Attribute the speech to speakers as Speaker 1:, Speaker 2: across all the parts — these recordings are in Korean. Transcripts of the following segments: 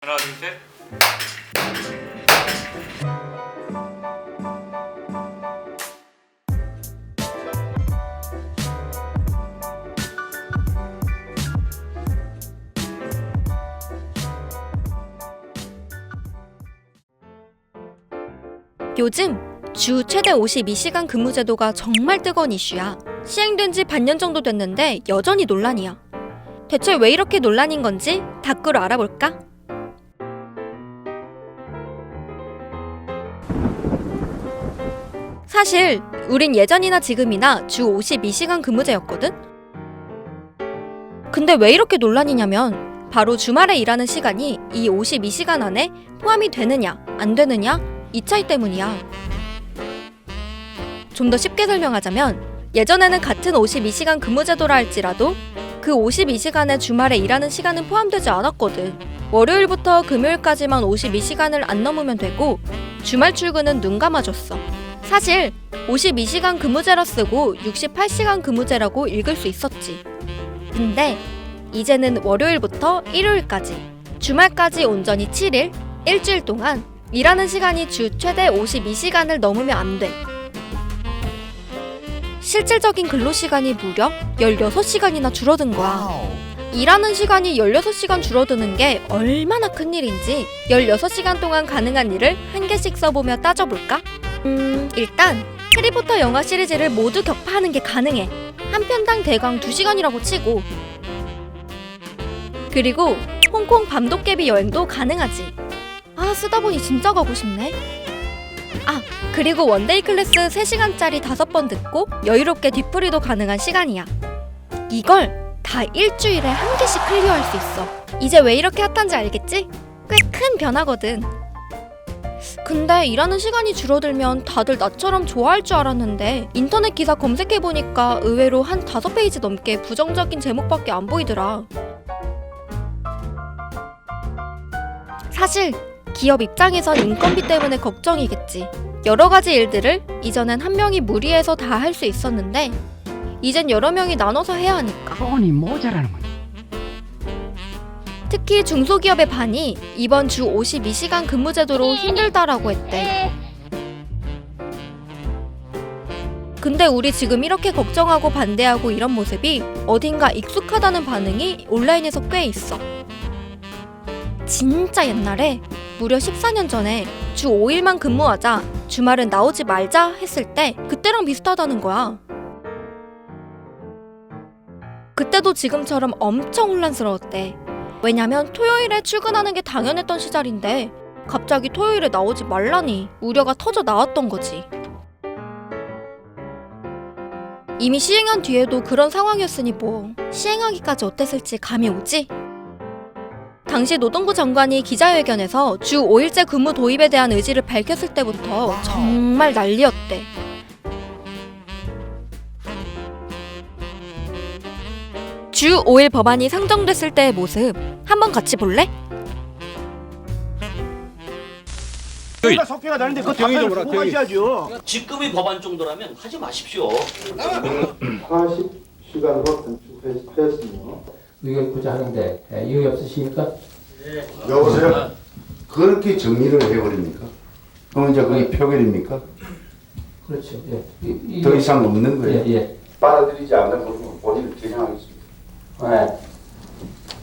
Speaker 1: 하나, 둘, 셋.
Speaker 2: 요즘 주 최대 52시간 근무 제도가 정말 뜨거운 이슈야. 시행된 지 반년 정도 됐는데 여전히 논란이야. 대체 왜 이렇게 논란인 건지 다꾸로 알아볼까? 사실 우린 예전이나 지금이나 주 52시간 근무제였거든? 근데 왜 이렇게 논란이냐면 바로 주말에 일하는 시간이 이 52시간 안에 포함이 되느냐 안 되느냐 이 차이 때문이야. 좀 더 쉽게 설명하자면 예전에는 같은 52시간 근무제도라 할지라도 그 52시간에 주말에 일하는 시간은 포함되지 않았거든. 월요일부터 금요일까지만 52시간을 안 넘으면 되고 주말 출근은 눈 감아줬어. 사실 52시간 근무제라 쓰고 68시간 근무제라고 읽을 수 있었지. 근데 이제는 월요일부터 일요일까지 주말까지 온전히 7일, 일주일 동안 일하는 시간이 주 최대 52시간을 넘으면 안 돼. 실질적인 근로시간이 무려 16시간이나 줄어든 거야. 일하는 시간이 16시간 줄어드는 게 얼마나 큰일인지 16시간 동안 가능한 일을 한 개씩 써보며 따져볼까? 일단 해리포터 영화 시리즈를 모두 격파하는 게 가능해. 한 편당 대강 2시간이라고 치고, 그리고 홍콩 밤도깨비 여행도 가능하지. 아, 쓰다보니 진짜 가고 싶네. 아, 그리고 원데이 클래스 3시간짜리 5번 듣고 여유롭게 뒤풀이도 가능한 시간이야. 이걸 다 일주일에 한 개씩 클리어할 수 있어. 이제 왜 이렇게 핫한지 알겠지? 꽤 큰 변화거든. 근데 일하는 시간이 줄어들면 다들 나처럼 좋아할 줄 알았는데 인터넷 기사 검색해보니까 의외로 한 5페이지 넘게 부정적인 제목밖에 안 보이더라. 사실 기업 입장에선 인건비 때문에 걱정이겠지. 여러 가지 일들을 이전엔 한 명이 무리해서 다 할 수 있었는데 이젠 여러 명이 나눠서 해야 하니까.
Speaker 3: 돈이 모자라는 거야.
Speaker 2: 특히 중소기업의 반이 이번 주 52시간 근무제도로 힘들다라고 했대. 근데 우리 지금 이렇게 걱정하고 반대하고 이런 모습이 어딘가 익숙하다는 반응이 온라인에서 꽤 있어. 진짜 옛날에 무려 14년 전에 주 5일만 근무하자, 주말은 나오지 말자 했을 때 그때랑 비슷하다는 거야. 그때도 지금처럼 엄청 혼란스러웠대. 왜냐면 토요일에 출근하는 게 당연했던 시절인데 갑자기 토요일에 나오지 말라니 우려가 터져 나왔던 거지. 이미 시행한 뒤에도 그런 상황이었으니 뭐 시행하기까지 어땠을지 감이 오지? 당시 노동부 장관이 기자회견에서 주 5일제 근무 도입에 대한 의지를 밝혔을 때부터 정말 난리였대. 주 5일 법안이 상정됐을 때의 모습 한번 같이 볼래?
Speaker 4: 저희가 석회가 나는데 그 당연히 보고 가셔야죠.
Speaker 5: 직급이 법안 정도라면 하지 마십시오.
Speaker 6: 40시간으로 단축했으며
Speaker 3: 의견 구제하는데 이의 없으십니까?
Speaker 6: 여보세요? 그렇게 정리를 해버립니까? 그럼 이제 그게 표결입니까?
Speaker 3: 그렇죠.
Speaker 6: 더 이상 없는 거예요?
Speaker 3: 예.
Speaker 6: 받아들이지 않는 것으로 본인을 개정하겠습니다.
Speaker 3: 네.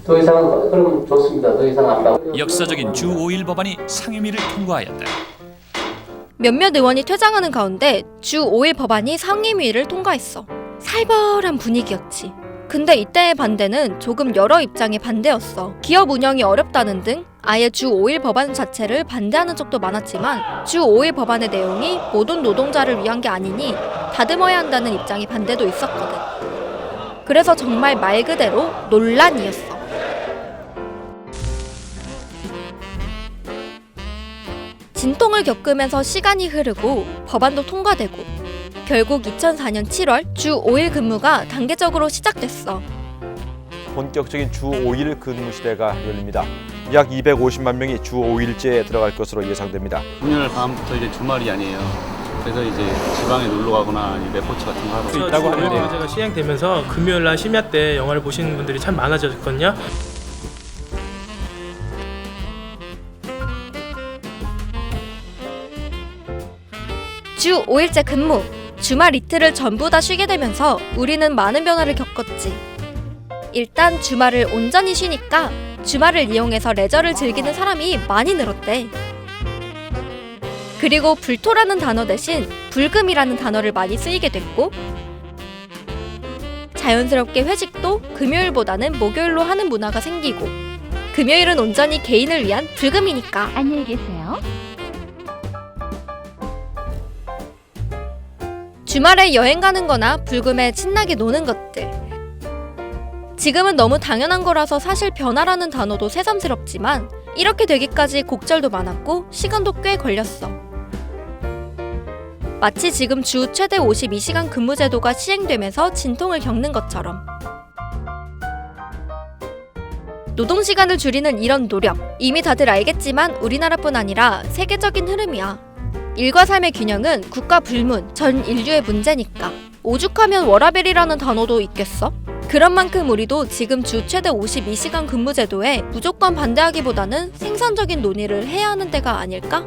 Speaker 3: 더 이상 그러면 좋습니다. 더 이상 안 받.
Speaker 7: 역사적인 주 5일 법안이 상임위를 통과하였다.
Speaker 2: 몇몇 의원이 퇴장하는 가운데 주 5일 법안이 상임위를 통과했어. 살벌한 분위기였지. 근데 이때의 반대는 조금 여러 입장의 반대였어. 기업 운영이 어렵다는 등 아예 주 5일 법안 자체를 반대하는 쪽도 많았지만 주 5일 법안의 내용이 모든 노동자를 위한 게 아니니 다듬어야 한다는 입장의 반대도 있었거든. 그래서 정말 말 그대로 논란이었어. 진통을 겪으면서 시간이 흐르고 법안도 통과되고 결국 2004년 7월 주 5일 근무가 단계적으로 시작됐어.
Speaker 8: 본격적인 주 5일 근무 시대가 열립니다. 약 250만 명이 주 5일제에 들어갈 것으로 예상됩니다.
Speaker 9: 금요일 밤부터 이제 주말이 아니에요. 그래서 이제 지방에 놀러 가거나 레포츠 같은 거 하고
Speaker 10: 있다고 하는데 제가 시행되면서 금요일 날 심야 때 영화를 보시는 분들이 참 많아졌거든요.
Speaker 2: 주 5일째 근무, 주말 이틀을 전부 다 쉬게 되면서 우리는 많은 변화를 겪었지. 일단 주말을 온전히 쉬니까 주말을 이용해서 레저를 즐기는 사람이 많이 늘었대. 그리고 불토라는 단어 대신 불금이라는 단어를 많이 쓰이게 됐고, 자연스럽게 회식도 금요일보다는 목요일로 하는 문화가 생기고, 금요일은 온전히 개인을 위한 불금이니까.
Speaker 1: 안녕히 계세요.
Speaker 2: 주말에 여행 가는 거나 불금에 신나게 노는 것들. 지금은 너무 당연한 거라서 사실 변화라는 단어도 새삼스럽지만 이렇게 되기까지 곡절도 많았고 시간도 꽤 걸렸어. 마치 지금 주 최대 52시간 근무 제도가 시행되면서 진통을 겪는 것처럼. 노동시간을 줄이는 이런 노력, 이미 다들 알겠지만 우리나라뿐 아니라 세계적인 흐름이야. 일과 삶의 균형은 국가 불문, 전 인류의 문제니까. 오죽하면 워라밸이라는 단어도 있겠어? 그런 만큼 우리도 지금 주 최대 52시간 근무 제도에 무조건 반대하기보다는 생산적인 논의를 해야 하는 때가 아닐까?